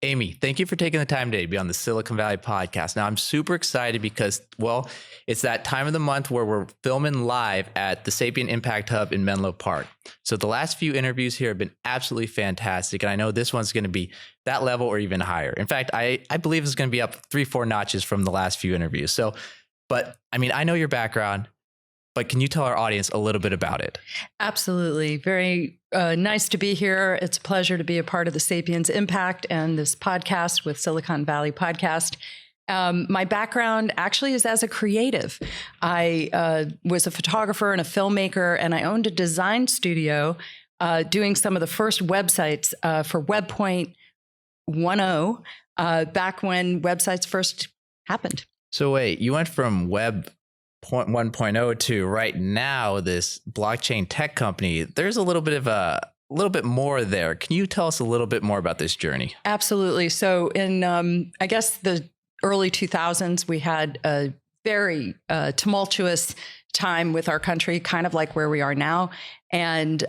Amy, thank you for taking the time today to be on the Silicon Valley Podcast. Now, I'm super excited because, well, it's that time of the month where we're filming live at the Sapien Impact Hub in Menlo Park. So the last few interviews here have been absolutely fantastic. And I know this one's going to be that level or even higher. In fact, I believe it's going to be up 3-4 notches from the last few interviews. So, but I mean, I know your background, but can you tell our audience a little bit about it? Absolutely. Very nice to be here. It's a pleasure to be a part of the Sapiens Impact and this podcast with Silicon Valley Podcast. My background actually is as a creative. I was a photographer and a filmmaker, and I owned a design studio doing some of the first websites for Web 1.0 back when websites first happened. So wait, you went from Web 1.0 to right now this blockchain tech company. There's a little bit more there. Can you tell us a little bit more about this journey? Absolutely. So in I guess the early 2000s, we had a very tumultuous time with our country, kind of like where we are now. And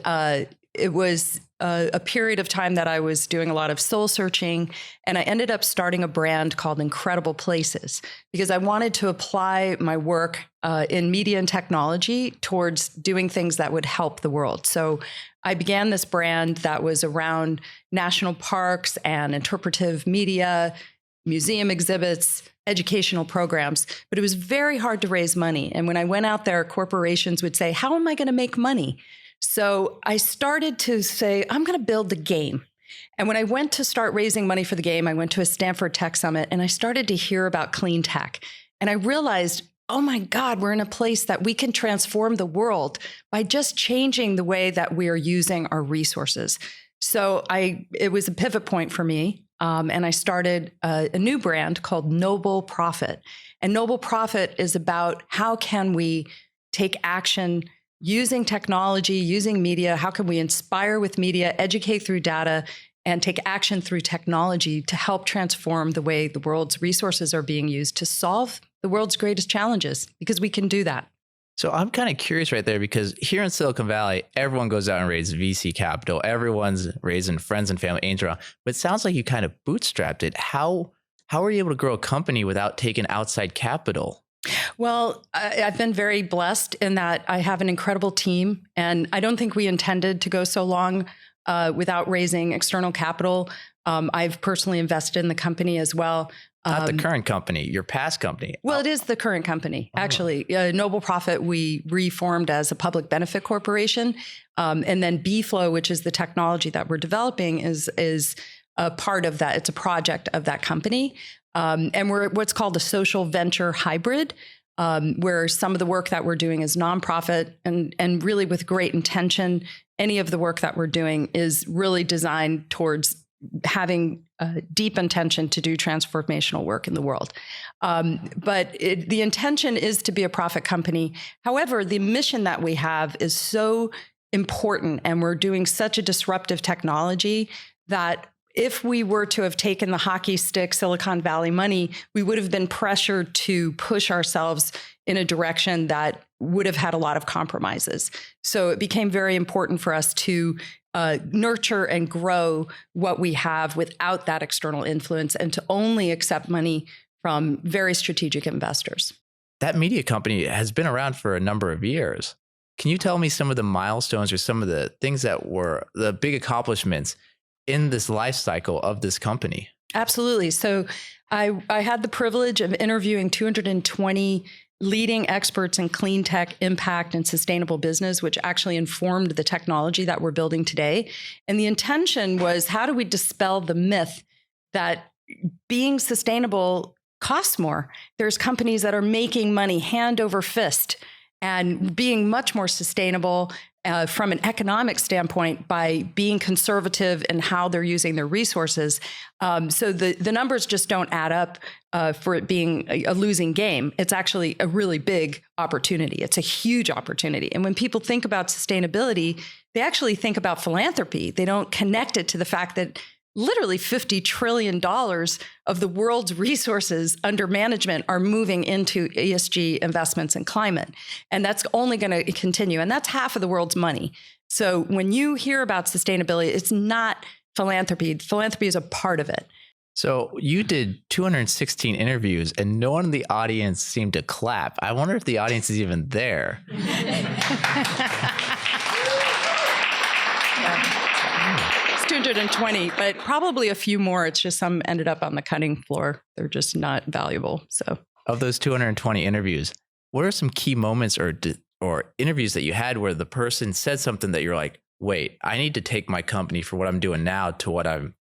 it was a period of time that I was doing a lot of soul searching, and I ended up starting a brand called Incredible Places because I wanted to apply my work in media and technology towards doing things that would help the world. So I began this brand that was around national parks and interpretive media, museum exhibits, educational programs, but it was very hard to raise money. And when I went out there, corporations would say, how am I going to make money? So I started to say, I'm going to build the game. And when I went to start raising money for the game, I went to a Stanford Tech Summit and I started to hear about clean tech. And I realized, oh my God, we're in a place that we can transform the world by just changing the way that we are using our resources. So it was a pivot point for me. And I started a new brand called Noble Profit. And Noble Profit is about how can we take action using technology, using media. How can we inspire with media, educate through data, and take action through technology to help transform the way the world's resources are being used to solve the world's greatest challenges, because we can do that. So I'm kind of curious right there, because here in Silicon Valley, everyone goes out and raises VC capital. Everyone's raising friends and family angel. But it sounds like you kind of bootstrapped it. How are you able to grow a company without taking outside capital? Well, I've been very blessed in that I have an incredible team, and I don't think we intended to go so long without raising external capital. I've personally invested in the company as well. Not the current company, your past company. Well, it is the current company, actually. Noble Profit, we reformed as a public benefit corporation. And then BFLO, which is the technology that we're developing, is a part of that. It's a project of that company. And we're what's called a social venture hybrid, where some of the work that we're doing is nonprofit and really with great intention. Any of the work that we're doing is really designed towards having deep intention to do transformational work in the world. But the intention is to be a profit company. However, the mission that we have is so important, and we're doing such a disruptive technology that if we were to have taken the hockey stick Silicon Valley money, we would have been pressured to push ourselves in a direction that would have had a lot of compromises. So it became very important for us to nurture and grow what we have without that external influence, and to only accept money from very strategic investors. That media company has been around for a number of years. Can you tell me some of the milestones or some of the things that were the big accomplishments in this life cycle of this company? Absolutely. So I had the privilege of interviewing 220 leading experts in clean tech, impact, and sustainable business, which actually informed the technology that we're building today. And the intention was, how do we dispel the myth that being sustainable costs more? There's companies that are making money hand over fist and being much more sustainable from an economic standpoint by being conservative in how they're using their resources. So the numbers just don't add up for it being a losing game. It's actually a really big opportunity. It's a huge opportunity. And when people think about sustainability, they actually think about philanthropy. They don't connect it to the fact that literally $50 trillion of the world's resources under management are moving into ESG investments in climate. And that's only going to continue. And that's half of the world's money. So when you hear about sustainability, it's not philanthropy. Philanthropy is a part of it. So you did 216 interviews and no one in the audience seemed to clap. I wonder if the audience is even there. It's 220, but probably a few more. It's just some ended up on the cutting floor. They're just not valuable. So of those 220 interviews, what are some key moments or interviews that you had where the person said something that you're like, wait, I need to take my company for what I'm doing now to what I'm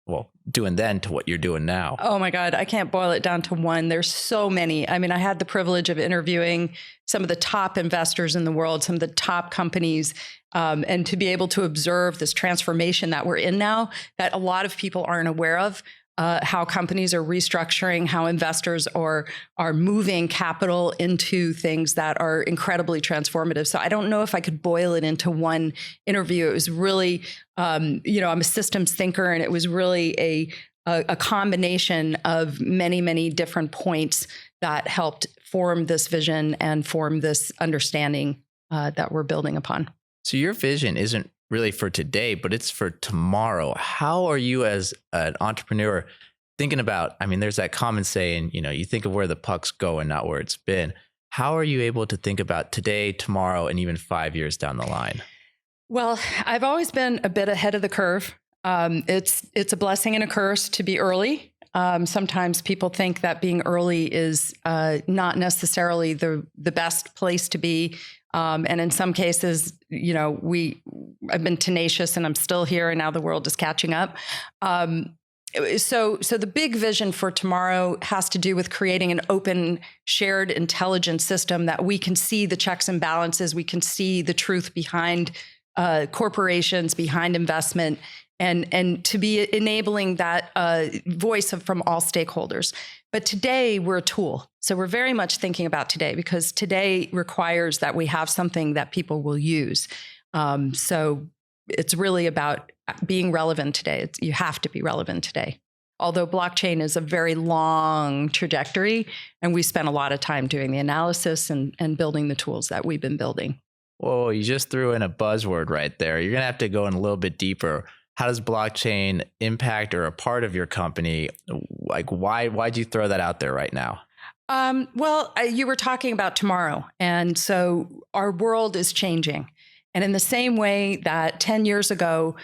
doing then to what you're doing now? Oh my God, I can't boil it down to one. There's so many. I mean, I had the privilege of interviewing some of the top investors in the world, some of the top companies, and to be able to observe this transformation that we're in now that a lot of people aren't aware of. How companies are restructuring, how investors are moving capital into things that are incredibly transformative. So I don't know if I could boil it into one interview. It was really, I'm a systems thinker, and it was really a combination of many, many different points that helped form this vision and form this understanding that we're building upon. So your vision isn't really for today, but it's for tomorrow. How are you as an entrepreneur thinking about, I mean, there's that common saying, you think of where the puck's going, not where it's been. How are you able to think about today, tomorrow, and even 5 years down the line? Well, I've always been a bit ahead of the curve. It's a blessing and a curse to be early. Sometimes people think that being early is not necessarily the best place to be. And in some cases, I've been tenacious and I'm still here, and now the world is catching up. So the big vision for tomorrow has to do with creating an open, shared intelligence system that we can see the checks and balances, we can see the truth behind corporations, behind investment, and to be enabling that voice from all stakeholders. But today we're a tool. So we're very much thinking about today, because today requires that we have something that people will use. So it's really about being relevant today. You have to be relevant today. Although blockchain is a very long trajectory, and we spent a lot of time doing the analysis and building the tools that we've been building. Whoa, you just threw in a buzzword right there. You're going to have to go in a little bit deeper. How does blockchain impact or a part of your company? Like, why'd you throw that out there right now? You were talking about tomorrow. And so our world is changing. And in the same way that 10 years ago,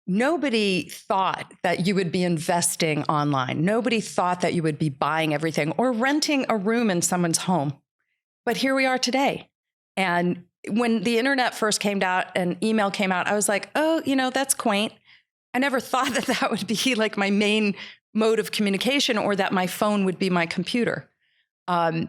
nobody thought that you would be investing online. Nobody thought that you would be buying everything or renting a room in someone's home. But here we are today. And when the internet first came out and email came out, I was like, oh, that's quaint. I never thought that would be like my main mode of communication, or that my phone would be my computer.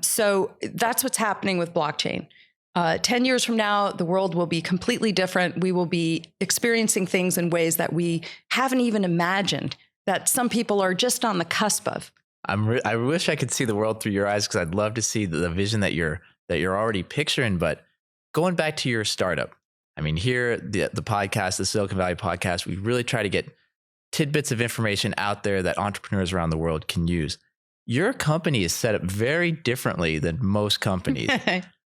So that's what's happening with blockchain. 10 years from now, the world will be completely different. We will be experiencing things in ways that we haven't even imagined, that some people are just on the cusp of. I wish I could see the world through your eyes, because I'd love to see the vision that you're already picturing. But going back to your startup, I mean, here, the podcast, the Silicon Valley Podcast, we really try to get tidbits of information out there that entrepreneurs around the world can use. Your company is set up very differently than most companies.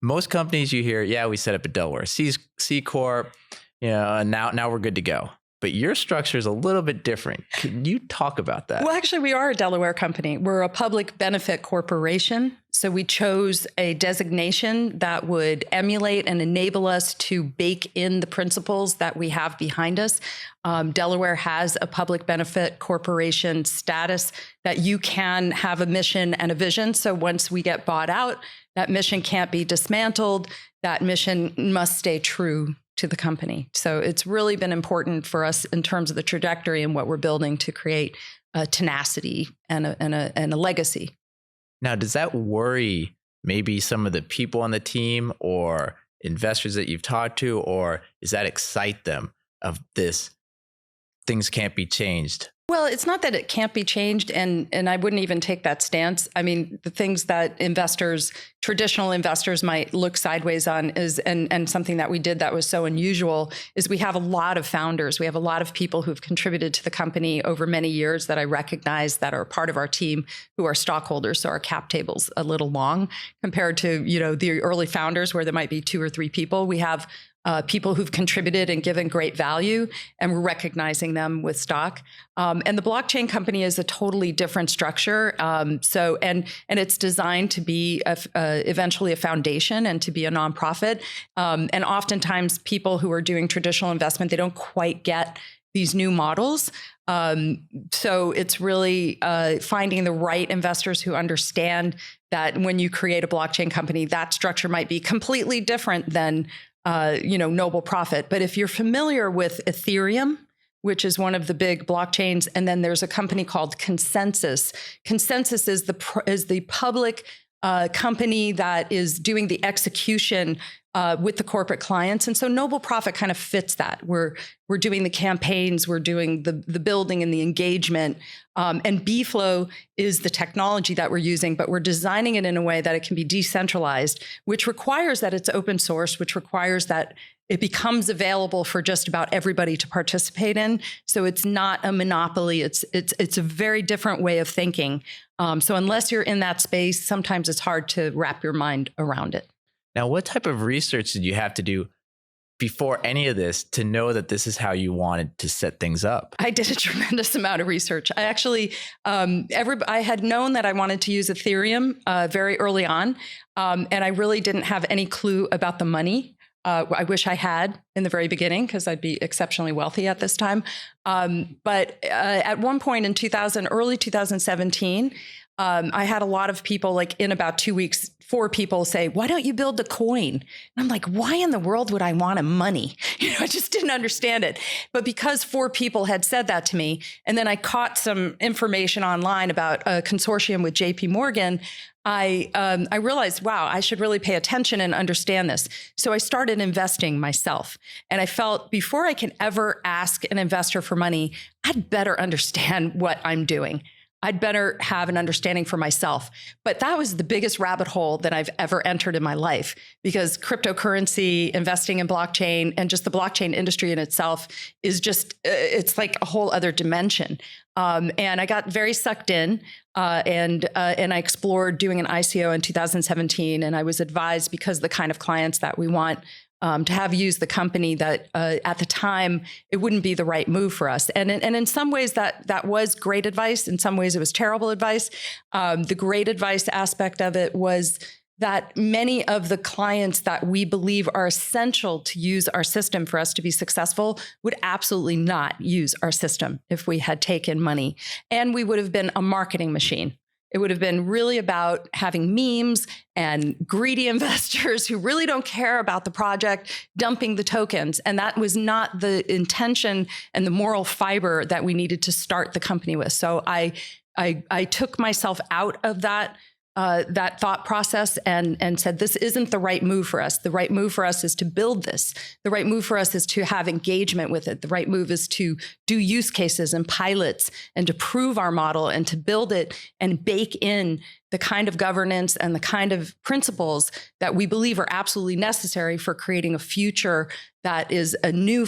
Most companies you hear, we set up a Delaware C Corp, and now we're good to go. But your structure is a little bit different. Can you talk about that? Well, actually, we are a Delaware company. We're a public benefit corporation. So we chose a designation that would emulate and enable us to bake in the principles that we have behind us. Delaware has a public benefit corporation status that you can have a mission and a vision. So once we get bought out, that mission can't be dismantled. That mission must stay true to the company. So it's really been important for us in terms of the trajectory and what we're building to create a tenacity and a legacy. Now, does that worry maybe some of the people on the team or investors that you've talked to, or does that excite them of this, things can't be changed? Well, it's not that it can't be changed, and I wouldn't even take that stance. I mean, the things that traditional investors might look sideways on is, and something that we did that was so unusual, is we have a lot of founders. We have a lot of people who've contributed to the company over many years that I recognize that are part of our team who are stockholders. So our cap table's a little long compared to, the early founders where there might be 2 or 3 people. We have people who've contributed and given great value, and we're recognizing them with stock. And the blockchain company is a totally different structure. And it's designed to be eventually a foundation and to be a nonprofit. And oftentimes people who are doing traditional investment, they don't quite get these new models. So it's really finding the right investors who understand that when you create a blockchain company, that structure might be completely different than Noble Profit. But if you're familiar with Ethereum, which is one of the big blockchains, and then there's a company called Consensus. Consensus is the public company that is doing the execution with the corporate clients. And so Noble Profit kind of fits that. We're doing the campaigns, we're doing the building and the engagement. And BFLO is the technology that we're using, but we're designing it in a way that it can be decentralized, which requires that it's open source, which requires that it becomes available for just about everybody to participate in. So it's not a monopoly. It's a very different way of thinking. So unless you're in that space, sometimes it's hard to wrap your mind around it. Now, what type of research did you have to do before any of this to know that this is how you wanted to set things up? I did a tremendous amount of research. I actually, I had known that I wanted to use Ethereum very early on, and I really didn't have any clue about the money. I wish I had in the very beginning because I'd be exceptionally wealthy at this time. But at one point in early 2017, I had a lot of people, like in about 2 weeks, 4 people say, "Why don't you build a coin?" And I'm like, why in the world would I want a money? I just didn't understand it. But because 4 people had said that to me, and then I caught some information online about a consortium with JP Morgan, I realized, wow, I should really pay attention and understand this. So I started investing myself. And I felt before I can ever ask an investor for money, I'd better understand what I'm doing. I'd better have an understanding for myself. But that was the biggest rabbit hole that I've ever entered in my life, because cryptocurrency, investing in blockchain, and just the blockchain industry in itself is just, it's like a whole other dimension. And I got very sucked in, and I explored doing an ICO in 2017. And I was advised, because the kind of clients that we want, to have used the company, that at the time it wouldn't be the right move for us. And in some ways that was great advice. In some ways it was terrible advice. The great advice aspect of it was that many of the clients that we believe are essential to use our system for us to be successful would absolutely not use our system if we had taken money. And we would have been a marketing machine. It would have been really about having memes and greedy investors who really don't care about the project dumping the tokens. And that was not the intention and the moral fiber that we needed to start the company with. So I took myself out of that thought process and said, this isn't the right move for us. The right move for us is to build this. The right move for us is to have engagement with it. The right move is to do use cases and pilots and to prove our model and to build it and bake in the kind of governance and the kind of principles that we believe are absolutely necessary for creating a future that is a new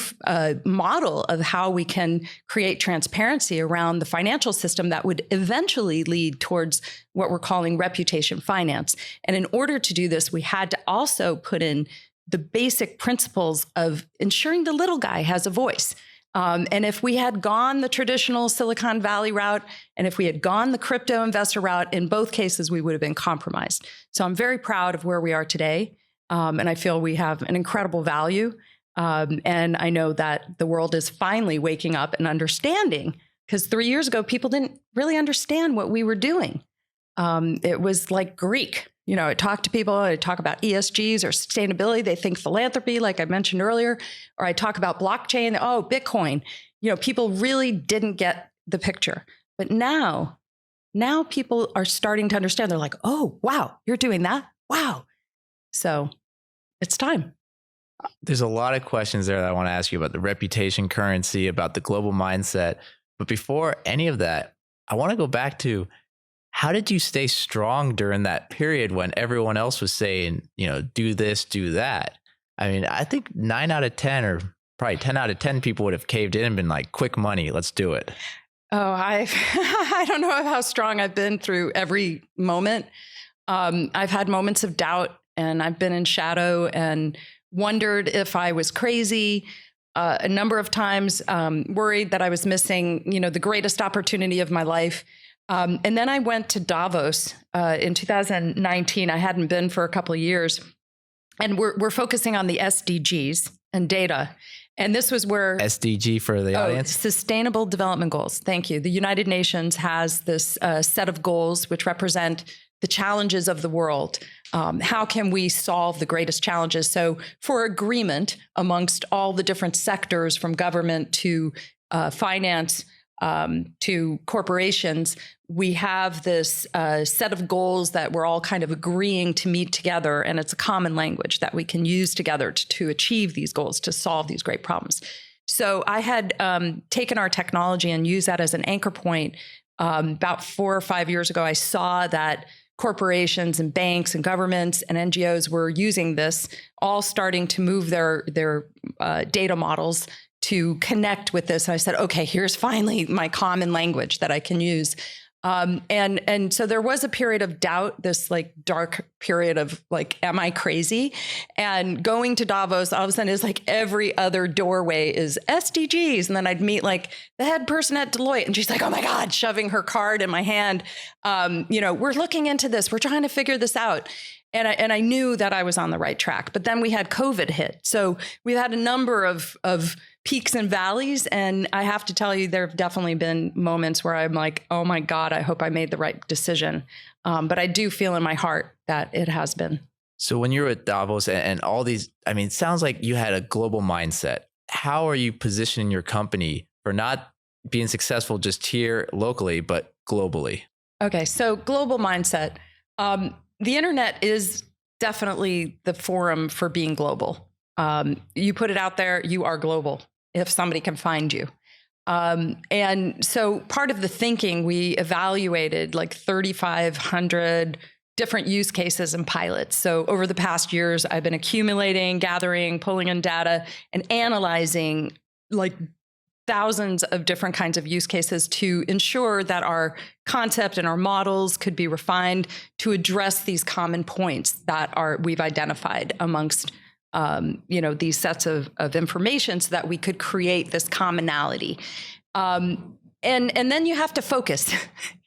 model of how we can create transparency around the financial system that would eventually lead towards what we're calling reputation finance. And in order to do this, we had to also put in the basic principles of ensuring the little guy has a voice. And if we had gone the traditional Silicon Valley route, and if we had gone the crypto investor route, in both cases, we would have been compromised. So I'm very proud of where we are today. And I feel we have an incredible value. And I know that the world is finally waking up and understanding, because 3 years ago, people didn't really understand what we were doing. It was like Greek. I talk to people, I talk about ESGs or sustainability. They think philanthropy, like I mentioned earlier, or I talk about blockchain. Oh, Bitcoin. People really didn't get the picture. But now people are starting to understand. They're like, oh, wow, you're doing that? Wow. So it's time. There's a lot of questions there that I want to ask you about the reputation currency, about the global mindset. But before any of that, I want to go back to, how did you stay strong during that period when everyone else was saying, do this, do that? I mean, I think 9 out of 10 or probably 10 out of 10 people would have caved in and been like, quick money, let's do it. Oh, I don't know how strong I've been through every moment. I've had moments of doubt, and I've been in shadow and wondered if I was crazy. A number of times, worried that I was missing, the greatest opportunity of my life. And then I went to Davos in 2019. I hadn't been for a couple of years, and we're focusing on the SDGs and data. And this was where SDG for the audience? Sustainable Development Goals. Thank you. The United Nations has this set of goals which represent the challenges of the world. How can we solve the greatest challenges? So for agreement amongst all the different sectors, from government to finance to corporations, we have this set of goals that we're all kind of agreeing to meet together. And it's a common language that we can use together to achieve these goals, to solve these great problems. So I had taken our technology and used that as an anchor point. About 4 or 5 years ago, I saw that corporations and banks and governments and NGOs were using this, all starting to move their data models to connect with this. And I said, okay, here's finally my common language that I can use. And so there was a period of doubt, this like dark period of like, am I crazy? And going to Davos, all of a sudden is like every other doorway is SDGs. And then I'd meet like the head person at Deloitte, and she's like, oh my God, shoving her card in my hand. We're looking into this. We're trying to figure this out. And I knew that I was on the right track. But then we had COVID hit. So we've had a number of peaks and valleys. And I have to tell you, there have definitely been moments where I'm like, oh my God, I hope I made the right decision. But I do feel in my heart that it has been. So when you're at Davos and all these, it sounds like you had a global mindset. How are you positioning your company for not being successful just here locally, but globally? Okay, so global mindset. The internet is definitely the forum for being global. You put it out there, you are global if somebody can find you. And so part of the thinking, we evaluated like 3,500 different use cases and pilots. So over the past years, I've been accumulating, gathering, pulling in data, and analyzing like thousands of different kinds of use cases to ensure that our concept and our models could be refined to address these common points that we've identified amongst these sets of information, so that we could create this commonality. And then you have to focus.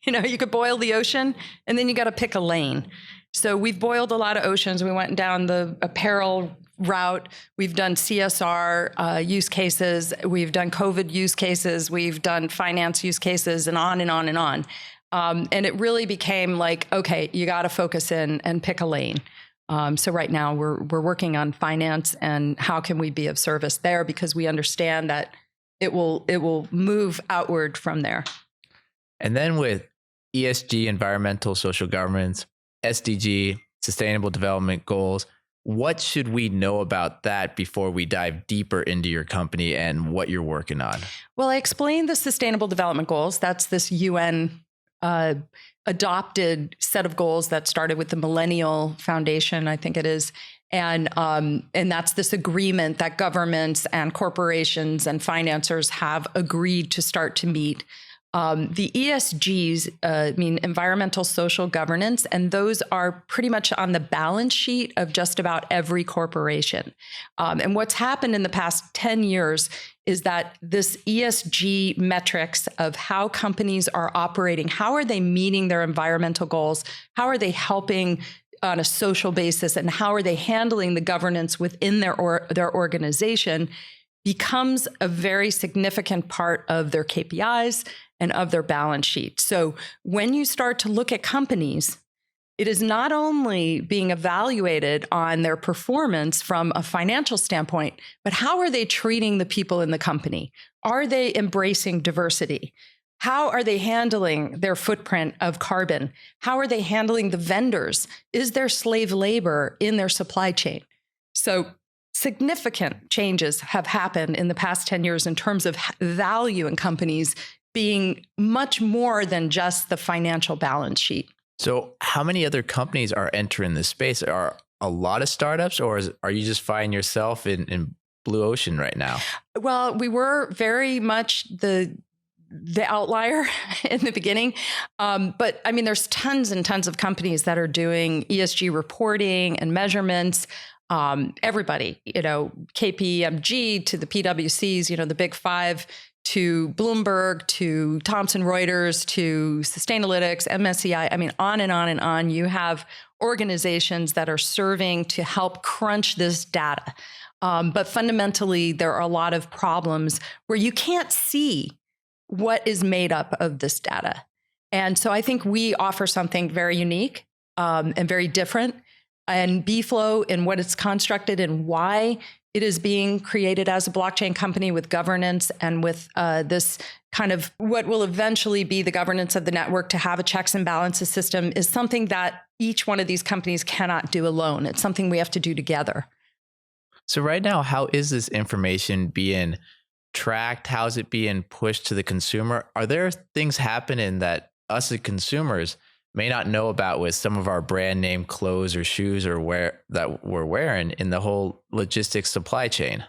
You could boil the ocean, and then you got to pick a lane. So we've boiled a lot of oceans. We went down the apparel route. We've done CSR use cases. We've done COVID use cases. We've done finance use cases, and on and on and on. And it really became like, okay, you got to focus in and pick a lane. So right now we're working on finance and how can we be of service there, because we understand that it will move outward from there. And then with ESG, environmental, social governance, SDG, sustainable development goals, what should we know about that before we dive deeper into your company and what you're working on? Well, I explained the sustainable development goals. That's this UN adopted set of goals that started with the Millennial Foundation, I think it is. And that's this agreement that governments and corporations and financiers have agreed to start to meet. The ESGs mean environmental, social governance, and those are pretty much on the balance sheet of just about every corporation. And what's happened in the past 10 years is that this ESG metrics of how companies are operating, how are they meeting their environmental goals, how are they helping on a social basis, and how are they handling the governance within their organization, becomes a very significant part of their KPIs and of their balance sheet. So when you start to look at companies, it is not only being evaluated on their performance from a financial standpoint, but how are they treating the people in the company? Are they embracing diversity? How are they handling their footprint of carbon? How are they handling the vendors? Is there slave labor in their supply chain? So significant changes have happened in the past 10 years in terms of value in companies being much more than just the financial balance sheet. So how many other companies are entering this space? Are a lot of startups, or are you just finding yourself in blue ocean right now? Well, we were very much the outlier in the beginning. But I mean, there's tons and tons of companies that are doing ESG reporting and measurements. everybody, KPMG to the PwCs, the big five, to Bloomberg, to Thomson Reuters, to Sustainalytics, MSCI, on and on and on. You have organizations that are serving to help crunch this data. But fundamentally, there are a lot of problems where you can't see what is made up of this data. And so I think we offer something very unique and very different. And BFLO and what it's constructed and why it is being created as a blockchain company with governance and with this kind of what will eventually be the governance of the network to have a checks and balances system is something that each one of these companies cannot do alone. It's something we have to do together. So right now, how is this information being tracked? How is it being pushed to the consumer? Are there things happening that us as consumers may not know about with some of our brand name clothes or shoes or that we're wearing in the whole logistics supply chain?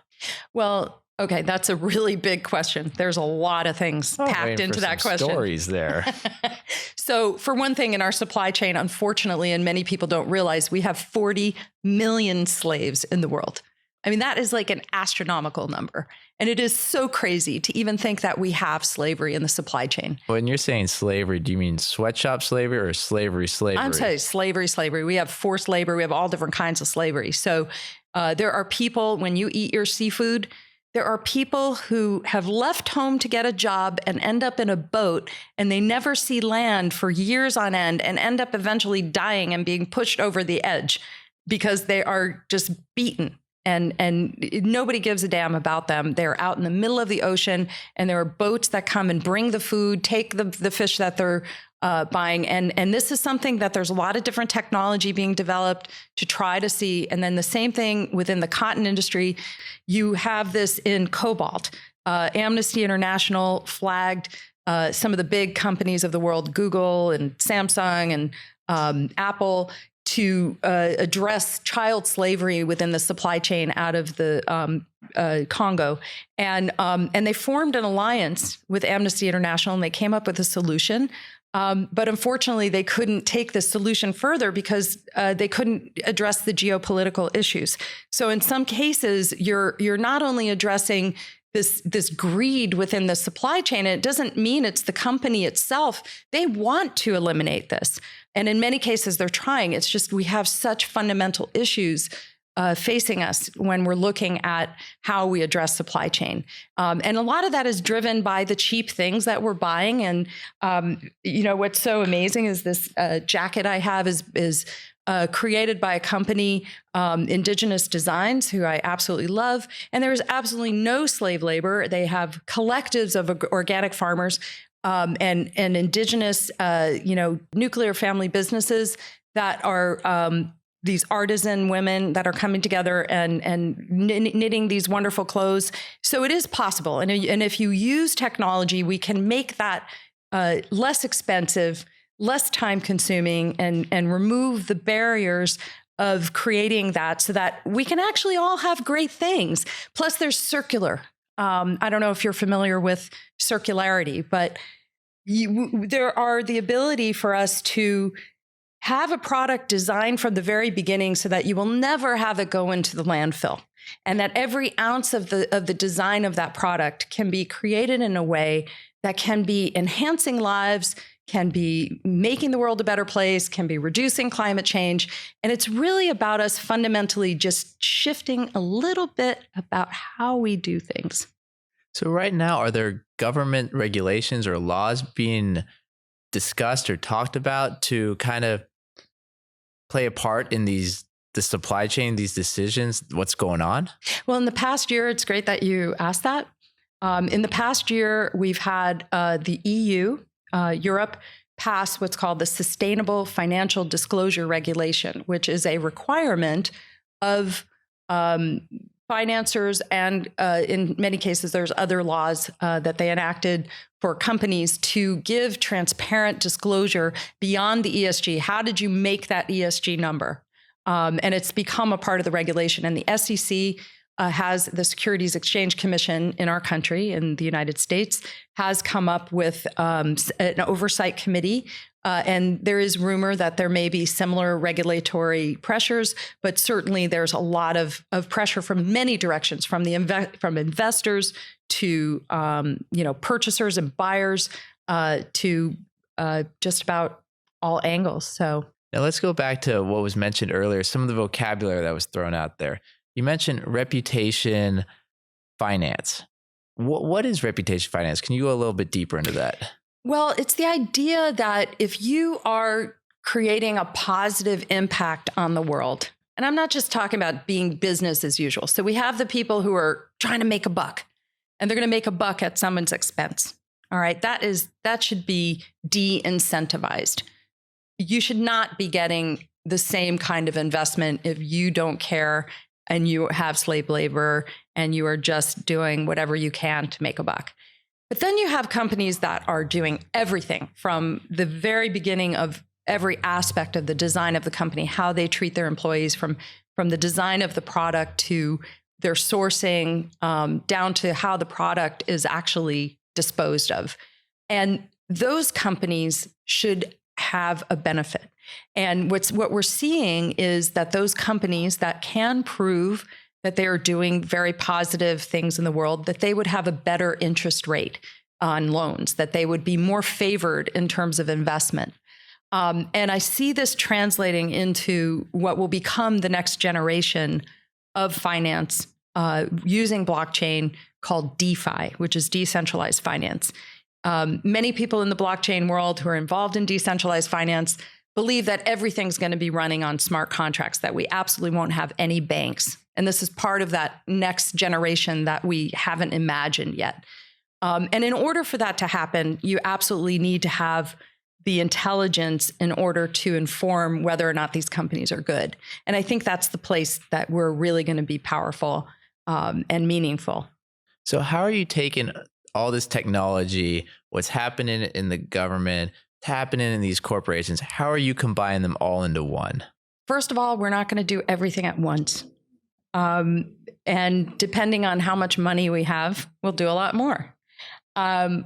Well, okay, that's a really big question. There's a lot of things packed into that question. Stories there. So for one thing, in our supply chain, unfortunately, and many people don't realize, we have 40 million slaves in the world. That is like an astronomical number. And it is so crazy to even think that we have slavery in the supply chain. When you're saying slavery, do you mean sweatshop slavery or slavery? I'm saying slavery. We have forced labor. We have all different kinds of slavery. So there are people, when you eat your seafood, there are people who have left home to get a job and end up in a boat, and they never see land for years on end and end up eventually dying and being pushed over the edge because they are just beaten. And nobody gives a damn about them. They're out in the middle of the ocean, and there are boats that come and bring the food, take the fish that they're buying. And this is something that there's a lot of different technology being developed to try to see. And then the same thing within the cotton industry. You have this in cobalt. Amnesty International flagged some of the big companies of the world, Google and Samsung and Apple, to address child slavery within the supply chain out of the Congo. And they formed an alliance with Amnesty International, and they came up with a solution. But unfortunately, they couldn't take this solution further because they couldn't address the geopolitical issues. So in some cases, you're not only addressing this greed within the supply chain, and it doesn't mean it's the company itself. They want to eliminate this. And in many cases, they're trying. It's just we have such fundamental issues facing us when we're looking at how we address supply chain. And a lot of that is driven by the cheap things that we're buying. And, what's so amazing is this jacket I have is created by a company, Indigenous Designs, who I absolutely love. And there is absolutely no slave labor. They have collectives of organic farmers and indigenous, nuclear family businesses that are these artisan women that are coming together and knitting these wonderful clothes. So it is possible. And if you use technology, we can make that less expensive, less time consuming, and remove the barriers of creating that so that we can actually all have great things. Plus there's circular. I don't know if you're familiar with circularity, but there are the ability for us to have a product designed from the very beginning so that you will never have it go into the landfill, and that every ounce of the design of that product can be created in a way that can be enhancing lives, can be making the world a better place, can be reducing climate change. And it's really about us fundamentally just shifting a little bit about how we do things. So right now, are there government regulations or laws being discussed or talked about to kind of play a part in the supply chain, these decisions, what's going on? Well, in the past year, it's great that you asked that. In the past year, we've had the EU, Europe, pass what's called the Sustainable Financial Disclosure Regulation, which is a requirement of financiers, and in many cases, there's other laws that they enacted for companies to give transparent disclosure beyond the ESG. How did you make that ESG number? And it's become a part of the regulation. And the SEC has the Securities Exchange Commission in our country, in the United States, has come up with an oversight committee And there is rumor that there may be similar regulatory pressures, but certainly there's a lot of pressure from many directions, from from investors to purchasers and buyers to just about all angles. So now let's go back to what was mentioned earlier, some of the vocabulary that was thrown out there. You mentioned reputation finance. What is reputation finance? Can you go a little bit deeper into that? Well, it's the idea that if you are creating a positive impact on the world, and I'm not just talking about being business as usual. So we have the people who are trying to make a buck, and they're going to make a buck at someone's expense. All right, that should be de-incentivized. You should not be getting the same kind of investment if you don't care and you have slave labor and you are just doing whatever you can to make a buck. But then you have companies that are doing everything from the very beginning of every aspect of the design of the company, how they treat their employees, from the design of the product to their sourcing, down to how the product is actually disposed of. And those companies should have a benefit. And what we're seeing is that those companies that can prove that they are doing very positive things in the world, that they would have a better interest rate on loans, that they would be more favored in terms of investment. And I see this translating into what will become the next generation of finance using blockchain, called DeFi, which is decentralized finance. Many people in the blockchain world who are involved in decentralized finance believe that everything's going to be running on smart contracts, that we absolutely won't have any banks. And this is part of that next generation that we haven't imagined yet. And in order for that to happen, you absolutely need to have the intelligence in order to inform whether or not these companies are good. And I think that's the place that we're really going to be powerful and meaningful. So how are you taking all this technology, what's happening in the government, what's happening in these corporations? How are you combining them all into one? First of all, we're not going to do everything at once. And depending on how much money we have, we'll do a lot more.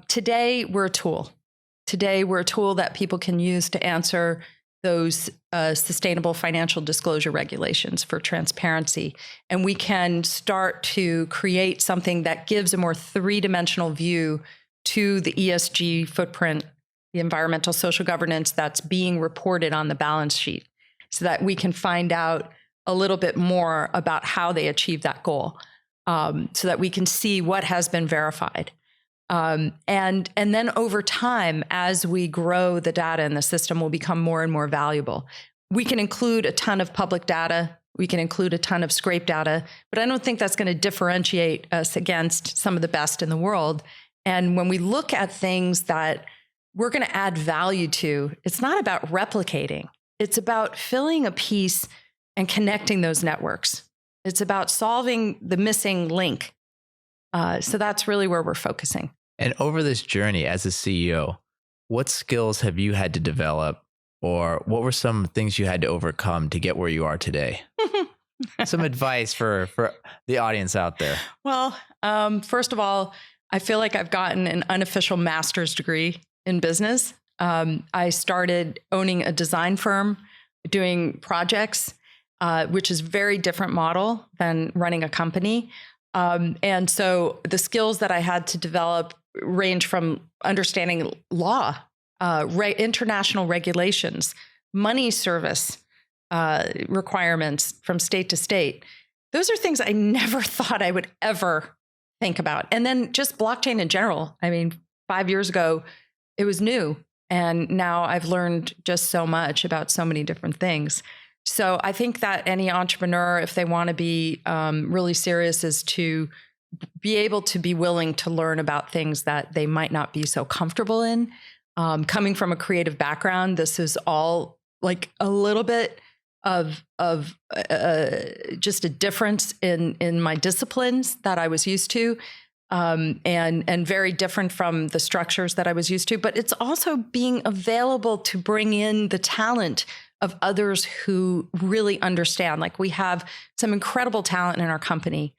Today, we're a tool. Today, we're a tool that people can use to answer those sustainable financial disclosure regulations for transparency. And we can start to create something that gives a more three-dimensional view to the ESG footprint, the environmental social governance that's being reported on the balance sheet, so that we can find out a little bit more about how they achieve that goal, so that we can see what has been verified. And then over time, as we grow the data in the system, will become more and more valuable. We can include a ton of public data. We can include a ton of scrape data, but I don't think that's going to differentiate us against some of the best in the world. And when we look at things that we're going to add value to, it's not about replicating. It's about filling a piece and connecting those networks. It's about solving the missing link. So that's really where we're focusing. And over this journey as a CEO, what skills have you had to develop, or what were some things you had to overcome to get where you are today? Some advice for the audience out there. Well, first of all, I feel like I've gotten an unofficial master's degree in business. I started owning a design firm, doing projects, which is a very different model than running a company. And so the skills that I had to develop range from understanding law, international regulations, money service requirements from state to state. Those are things I never thought I would ever think about. And then just blockchain in general. I mean, 5 years ago, it was new. And now I've learned just so much about so many different things. So I think that any entrepreneur, if they want to be really serious, is to be able to be willing to learn about things that they might not be so comfortable in. Coming from a creative background, this is all like a little bit of just a difference in my disciplines that I was used to, and very different from the structures that I was used to. But it's also being available to bring in the talent of others who really understand. Like, we have some incredible talent in our company.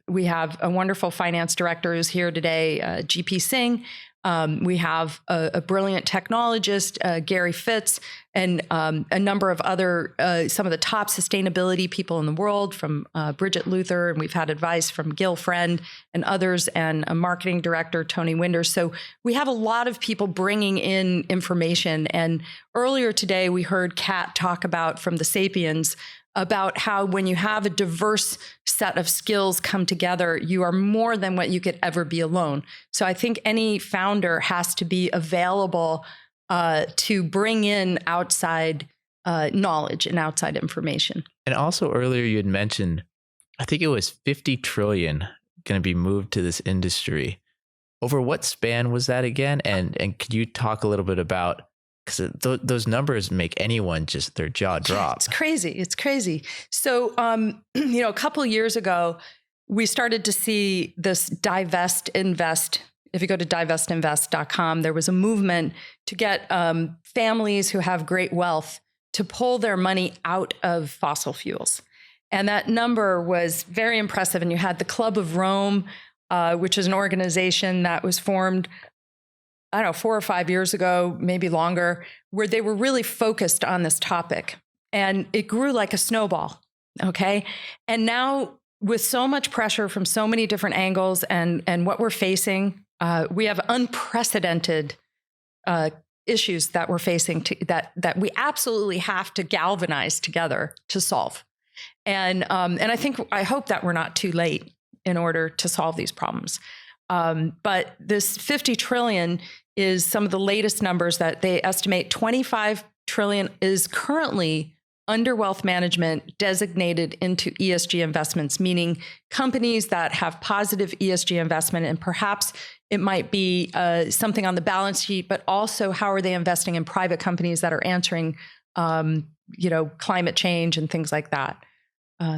We have a wonderful finance director who's here today, GP Singh. We have a brilliant technologist, Gary Fitz, and a number of other, some of the top sustainability people in the world, from Bridget Luther, and we've had advice from Gil Friend and others, and a marketing director, Tony Winders. So we have a lot of people bringing in information. And earlier today, we heard Kat talk about, from the Sapiens, about how when you have a diverse set of skills come together, you are more than what you could ever be alone. So I think any founder has to be available to bring in outside knowledge and outside information. And also earlier you had mentioned, I think it was 50 trillion going to be moved to this industry. Over what span was that again? And could you talk a little bit about, because those numbers make anyone just their jaw drop. It's crazy. It's crazy. So, a couple of years ago, we started to see this divest invest. If you go to divestinvest.com, there was a movement to get families who have great wealth to pull their money out of fossil fuels. And that number was very impressive. And you had the Club of Rome, which is an organization that was formed, I don't know, 4 or 5 years ago, maybe longer, where they were really focused on this topic. And it grew like a snowball, okay? And now, with so much pressure from so many different angles and what we're facing, we have unprecedented issues that we're facing that we absolutely have to galvanize together to solve. And I hope that we're not too late in order to solve these problems. But this 50 trillion is some of the latest numbers that they estimate. 25 trillion is currently under wealth management designated into ESG investments, meaning companies that have positive ESG investment. And perhaps it might be something on the balance sheet, but also how are they investing in private companies that are answering, climate change and things like that.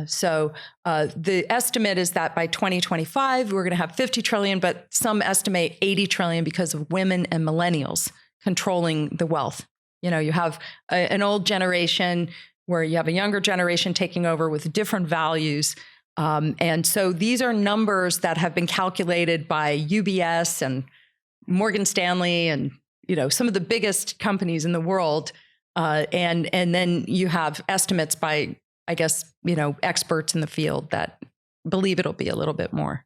So the estimate is that by 2025, we're going to have 50 trillion, but some estimate 80 trillion because of women and millennials controlling the wealth. You have an old generation where you have a younger generation taking over with different values. And so these are numbers that have been calculated by UBS and Morgan Stanley and, some of the biggest companies in the world. And then you have estimates by, I guess, experts in the field that believe it'll be a little bit more.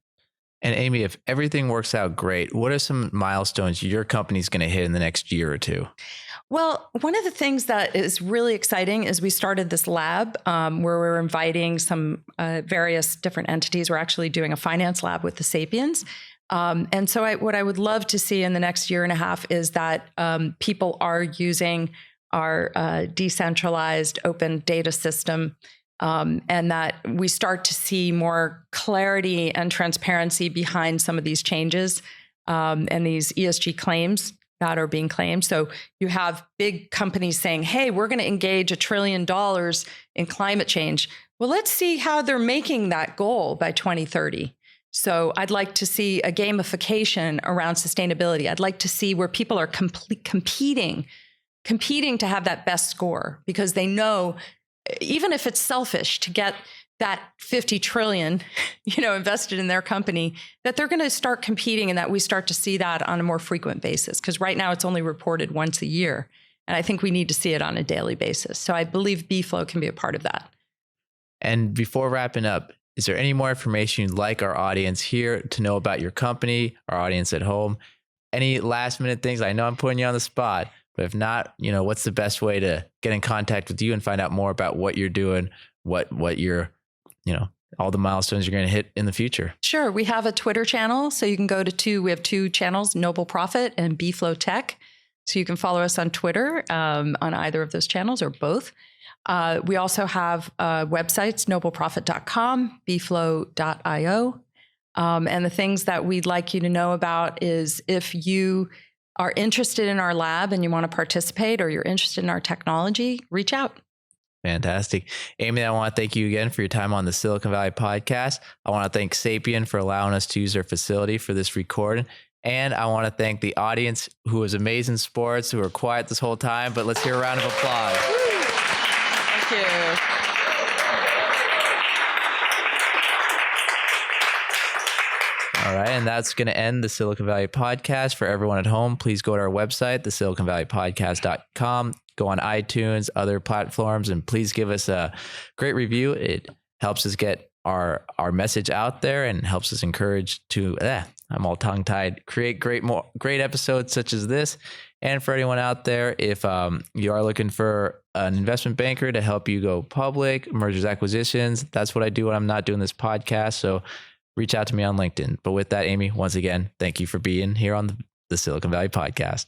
And Amy, if everything works out great, what are some milestones your company's going to hit in the next year or two? Well, one of the things that is really exciting is we started this lab where we're inviting some various different entities. We're actually doing a finance lab with the Sapiens. And so what I would love to see in the next year and a half is that people are using our decentralized open data system, and that we start to see more clarity and transparency behind some of these changes and these ESG claims that are being claimed. So you have big companies saying, hey, we're going to engage $1 trillion in climate change. Well, let's see how they're making that goal by 2030. So I'd like to see a gamification around sustainability. I'd like to see where people are competing to have that best score, because they know, even if it's selfish to get that 50 trillion, invested in their company, that they're going to start competing, and that we start to see that on a more frequent basis. Because right now it's only reported once a year. And I think we need to see it on a daily basis. So I believe BFLO can be a part of that. And before wrapping up, is there any more information you'd like our audience here to know about your company, our audience at home? Any last minute things? I know I'm putting you on the spot, but if not, what's the best way to get in contact with you and find out more about what you're doing, what you're, all the milestones you're going to hit in the future? Sure. We have a Twitter channel. So you can go to we have 2 channels, Noble Profit and BFLO Tech. So you can follow us on Twitter on either of those channels or both. We also have websites, nobleprofit.com, bflo.io. And the things that we'd like you to know about is, if you are interested in our lab and you want to participate, or you're interested in our technology, reach out. Fantastic. Amy, I want to thank you again for your time on the Silicon Valley Podcast. I want to thank Sapien for allowing us to use their facility for this recording. And I want to thank the audience who was amazing sports, who were quiet this whole time, but let's hear a round of applause. Thank you. All right. And that's going to end the Silicon Valley Podcast. For everyone at home, please go to our website, thesiliconvalleypodcast.com. Go on iTunes, other platforms, and please give us a great review. It helps us get our message out there and helps us encourage to, I'm all tongue-tied, create great episodes such as this. And for anyone out there, if you are looking for an investment banker to help you go public, mergers, acquisitions, that's what I do when I'm not doing this podcast. So reach out to me on LinkedIn. But with that, Amy, once again, thank you for being here on the Silicon Valley Podcast.